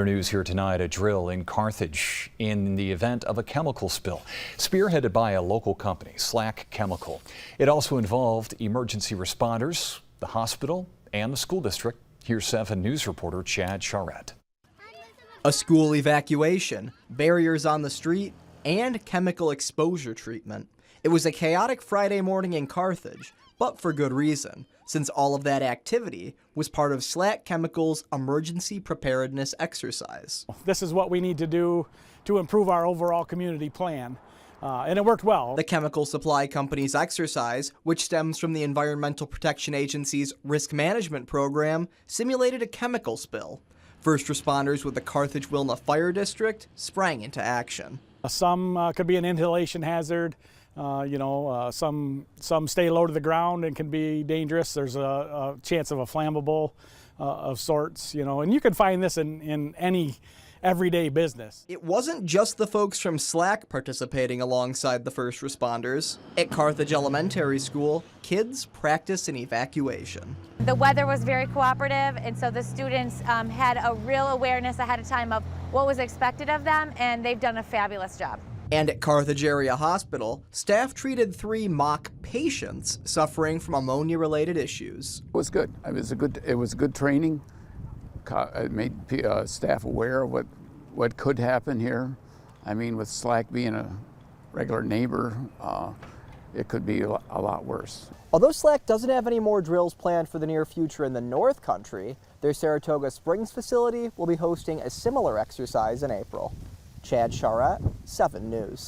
News here tonight, a drill in Carthage in the event of a chemical spill, spearheaded by a local company, Slack Chemical. It also involved emergency responders, the hospital, and the school district. Here's 7 News reporter Chad Charette. A school evacuation, barriers on the street, and chemical exposure treatment. It was a chaotic Friday morning in Carthage, but for good reason, since all of that activity was part of Slack Chemical's emergency preparedness exercise. This is what we need to do to improve our overall community plan, and it worked well. The chemical supply company's exercise, which stems from the Environmental Protection Agency's risk management program, simulated a chemical spill. First responders with the Carthage-Wilna Fire District sprang into action. Some could be an inhalation hazard. Some stay low to the ground and can be dangerous. There's a chance of a flammable of sorts, and you can find this in any everyday business. It wasn't just the folks from Slack participating alongside the first responders. At Carthage Elementary School, kids practice an evacuation. The weather was very cooperative, and so the students had a real awareness ahead of time of what was expected of them, and they've done a fabulous job. And at Carthage Area Hospital, staff treated 3 mock patients suffering from ammonia-related issues. It was good. It was good training. It made staff aware of what could happen here. I mean, with Slack being a regular neighbor, it could be a lot worse. Although Slack doesn't have any more drills planned for the near future in the North Country, their Saratoga Springs facility will be hosting a similar exercise in April. Chad Charette, 7 News.